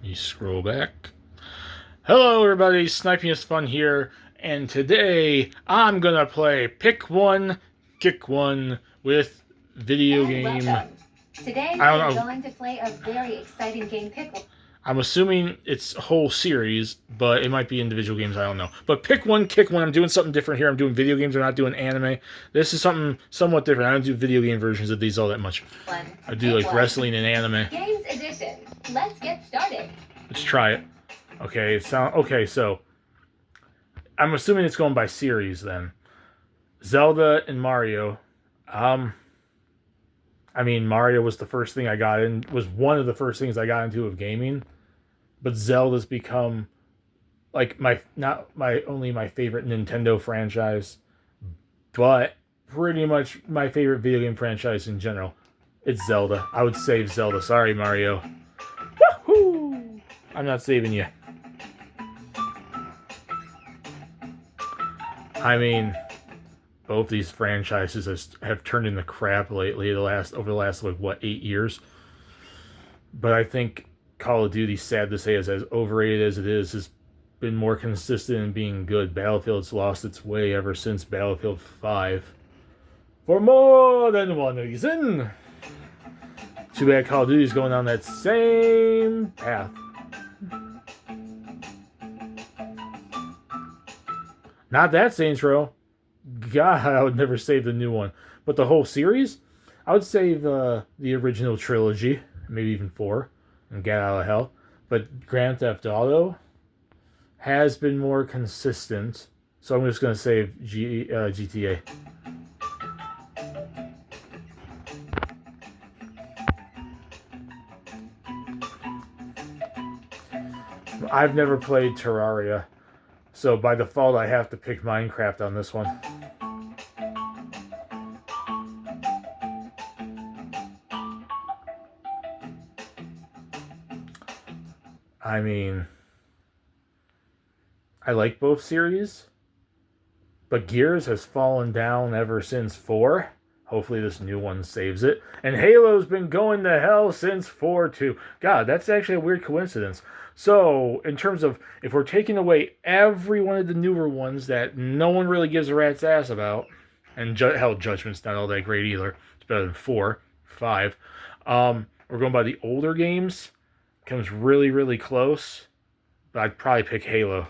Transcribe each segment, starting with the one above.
You scroll back. Hello everybody, Sniping is Fun here, and today I'm gonna play Pick One, Kick One with video game. Welcome. Today we're going to play a very exciting game, Pick One. I'm assuming it's a whole series, but it might be individual games, I don't know. But Pick One, Kick One, I'm doing something different here. I'm doing video games, I'm not doing anime. This is something somewhat different. I don't do video game versions of these all that much. I do like wrestling and anime. Games Edition. Let's get started. Let's try it. Okay, so I'm assuming it's going by series then. Zelda and Mario. I mean, Mario was the first thing I got in, was one of the first things I got into of gaming. But Zelda's become like not my favorite Nintendo franchise, but pretty much my favorite video game franchise in general. It's Zelda. I would save Zelda. Sorry, Mario. Woohoo! I'm not saving you. I mean, both these franchises have turned into crap lately. Over the last like what 8 years. But I think Call of Duty, sad to say, is as overrated as it is, has been more consistent in being good. Battlefield's lost its way ever since Battlefield 5, for more than one reason. Too bad Call of Duty's going on that same path. Not that Saints Row. God, I would never save the new one. But the whole series, I would save the original trilogy, maybe even 4, and get out of hell. But Grand Theft Auto has been more consistent, so I'm just going to save GTA. I've never played Terraria, so by default I have to pick Minecraft on this one. I mean, I like both series, but Gears has fallen down ever since 4. Hopefully this new one saves it. And Halo's been going to hell since 4 too. God, that's actually a weird coincidence. So, in terms of, if we're taking away every one of the newer ones that no one really gives a rat's ass about, and hell, Judgment's not all that great either. It's better than 4, 5. We're going by the older games. Comes really, really close, but I'd probably pick Halo.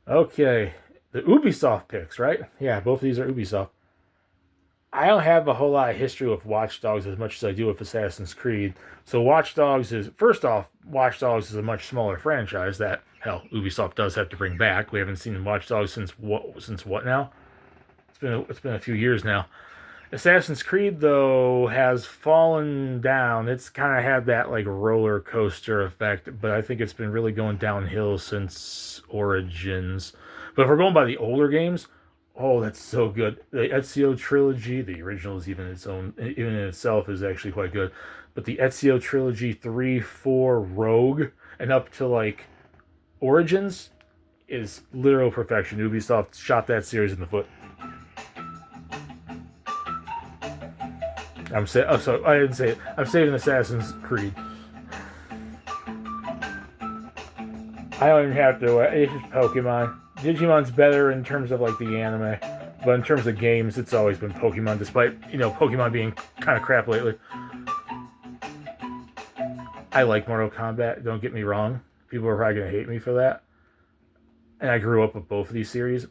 Okay, the Ubisoft picks, right? Yeah, both of these are Ubisoft. I don't have a whole lot of history with Watch Dogs as much as I do with Assassin's Creed. So Watch Dogs is, first off, Watch Dogs is a much smaller franchise that, hell, Ubisoft does have to bring back. We haven't seen Watch Dogs since what now? It's been a few years now. Assassin's Creed, though, has fallen down. It's kind of had that like roller coaster effect, but I think it's been really going downhill since Origins. But if we're going by the older games, oh, that's so good. The Ezio trilogy, the original is even in itself is actually quite good. But the Ezio trilogy 3, 4, Rogue, and up to like Origins is literal perfection. Ubisoft shot that series in the foot. I didn't say it. I'm saving Assassin's Creed. I don't even have to. It's just Pokemon. Digimon's better in terms of like the anime, but in terms of games, it's always been Pokemon, despite, Pokemon being kind of crap lately. I like Mortal Kombat, don't get me wrong. People are probably going to hate me for that. And I grew up with both of these series,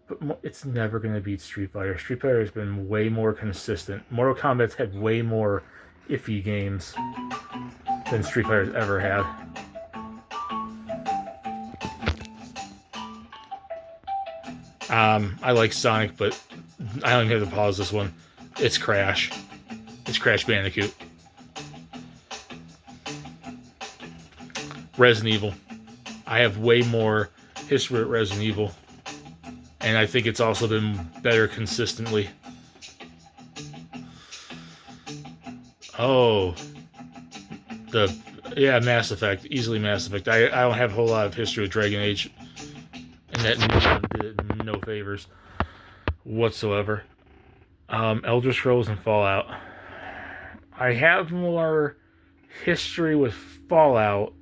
but it's never going to beat Street Fighter. Street Fighter has been way more consistent. Mortal Kombat's had way more iffy games than Street Fighter's ever had. I like Sonic, but I don't even have to pause this one. It's Crash. It's Crash Bandicoot. Resident Evil. I have way more history with Resident Evil. And I think it's also been better consistently. Oh. Mass Effect. Easily Mass Effect. I don't have a whole lot of history with Dragon Age. And that new one did no favors whatsoever. Elder Scrolls and Fallout. I have more history with Fallout,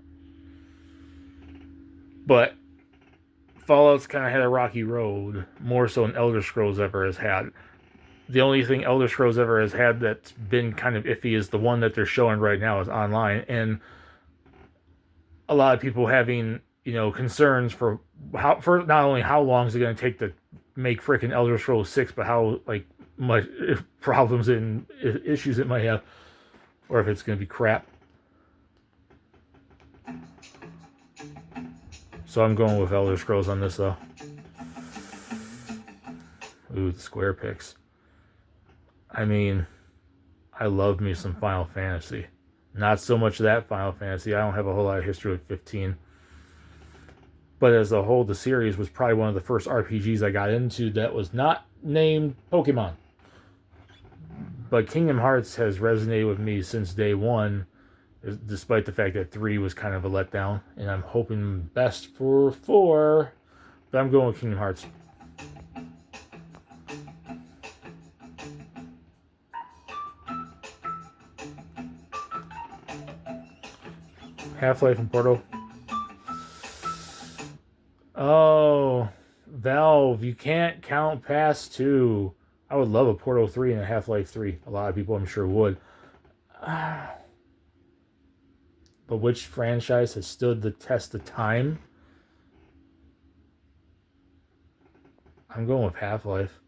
but Fallout's kind of had a rocky road, more so than Elder Scrolls ever has had. The only thing Elder Scrolls ever has had that's been kind of iffy is the one that they're showing right now is online, and a lot of people having, concerns for not only how long is it going to take to make freaking Elder Scrolls 6, but how much problems and issues it might have, or if it's going to be crap. So I'm going with Elder Scrolls on this though. Ooh, the square picks. I mean, I love me some Final Fantasy. Not so much that Final Fantasy. I don't have a whole lot of history with 15. But as a whole, the series was probably one of the first RPGs I got into that was not named Pokemon. But Kingdom Hearts has resonated with me since day one, despite the fact that 3 was kind of a letdown. And I'm hoping best for 4. But I'm going with Kingdom Hearts. Half-Life and Portal. Oh, Valve, you can't count past 2. I would love a Portal 3 and a Half-Life 3. A lot of people, I'm sure, would. But which franchise has stood the test of time? I'm going with Half-Life.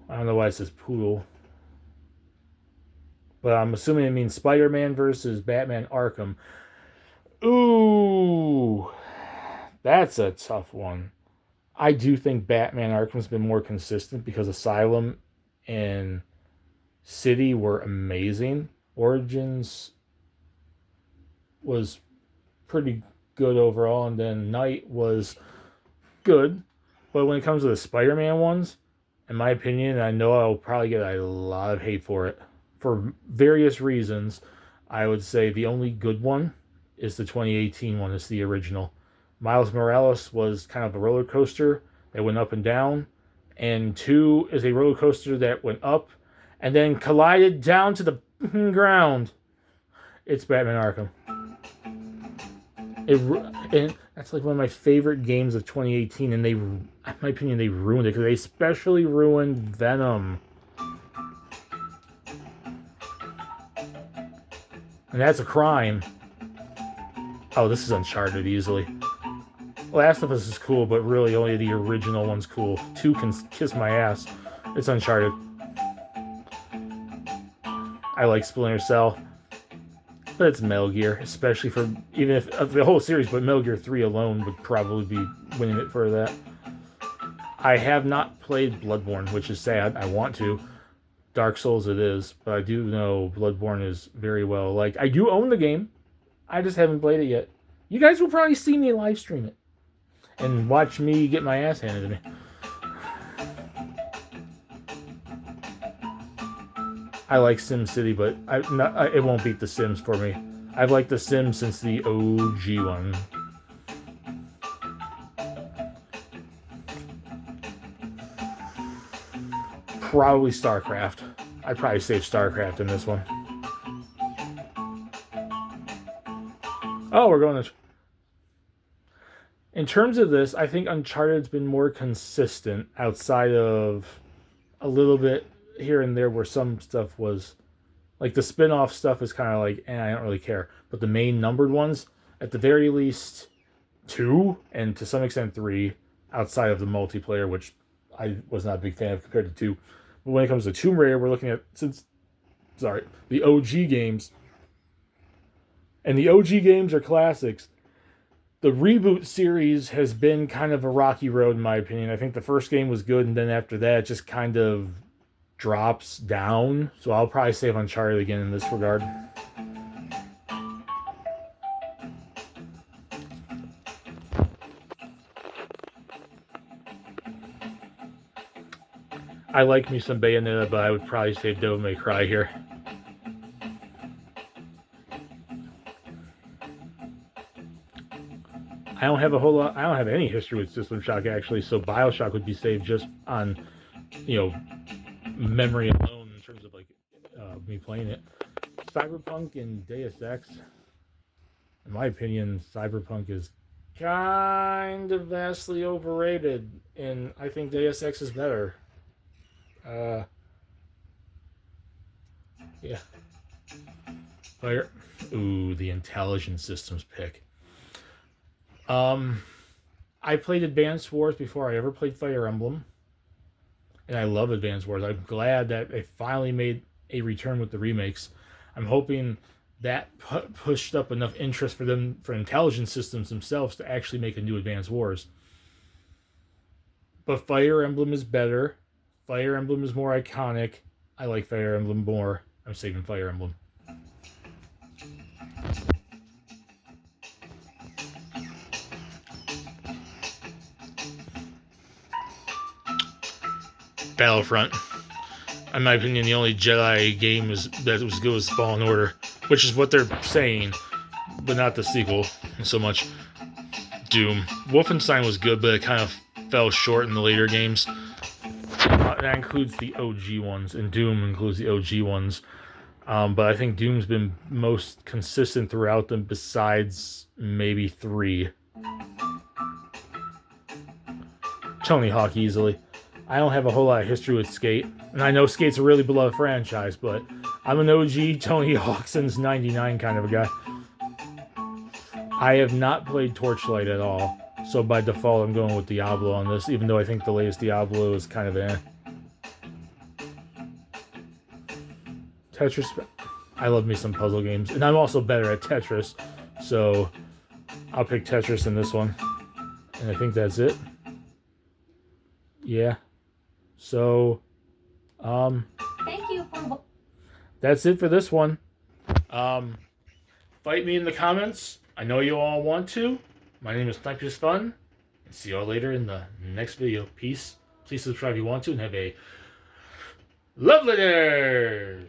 I don't know why it says Poodle. But I'm assuming it means Spider-Man versus Batman Arkham. Ooh, that's a tough one. I do think Batman Arkham's been more consistent because Asylum and City were amazing. Origins was pretty good overall, and then Night was good. But when it comes to the Spider-Man ones, in my opinion, I know I'll probably get a lot of hate for it. For various reasons, I would say the only good one is the 2018 one. It's the original. Miles Morales was kind of a roller coaster that went up and down. And 2 is a roller coaster that went up and then collided down to the ground. It's Batman Arkham. And that's like one of my favorite games of 2018. And in my opinion, they ruined it because they especially ruined Venom. And that's a crime. Oh, this is Uncharted easily. Last of Us is cool, but really only the original one's cool. 2 can kiss my ass. It's Uncharted. I like Splinter Cell. But it's Metal Gear, especially for, even if the whole series, but Metal Gear 3 alone would probably be winning it for that. I have not played Bloodborne, which is sad. I want to. Dark Souls it is, but I do know Bloodborne is very well liked. I do own the game. I just haven't played it yet. You guys will probably see me live stream it and watch me get my ass handed to me. I like SimCity, but it won't beat The Sims for me. I've liked The Sims since the OG one. Probably StarCraft. I'd probably save StarCraft in this one. Oh, we're going to... In terms of this, I think Uncharted's been more consistent outside of a little bit here and there where some stuff was... Like, the spin-off stuff is kind of like, I don't really care. But the main numbered ones, at the very least, 2, and to some extent 3, outside of the multiplayer, which I was not a big fan of compared to 2. But when it comes to Tomb Raider, we're looking at, the OG games. And the OG games are classics. The reboot series has been kind of a rocky road, in my opinion. I think the first game was good, and then after that, it just kind of drops down. So I'll probably save Uncharted again in this regard. I like me some Bayonetta, but I would probably say Devil May Cry here. I don't have a whole lot. I don't have any history with System Shock actually, so Bioshock would be saved just on, you know, memory alone in terms of like me playing it. Cyberpunk and Deus Ex. In my opinion, Cyberpunk is kind of vastly overrated, and I think Deus Ex is better. Yeah. Fire. Ooh, the intelligence systems pick. I played Advanced Wars before I ever played Fire Emblem, and I love Advanced Wars. I'm glad that they finally made a return with the remakes. I'm hoping that pushed up enough interest for them, for intelligence systems themselves, to actually make a new Advanced Wars. But Fire Emblem is better. Fire Emblem is more iconic. I like Fire Emblem more. I'm saving Fire Emblem. Battlefront. In my opinion, the only Jedi game that was good was Fallen Order, which is what they're saying, but not the sequel so much. Doom. Wolfenstein was good, but it kind of fell short in the later games. That includes the OG ones, and Doom includes the OG ones. But I think Doom's been most consistent throughout them, besides maybe 3. Tony Hawk easily. I don't have a whole lot of history with Skate, and I know Skate's a really beloved franchise, but I'm an OG Tony Hawk since '99 kind of a guy. I have not played Torchlight at all, so by default I'm going with Diablo on this, even though I think the latest Diablo is kind of eh. Tetris. I love me some puzzle games, and I'm also better at Tetris, so I'll pick Tetris in this one. And I think that's it. Yeah. So, Thank you for. That's it for this one. Fight me in the comments. I know you all want to. My name is Snipers Fun. And see you all later in the next video. Peace. Please subscribe if you want to, and have a lovely day.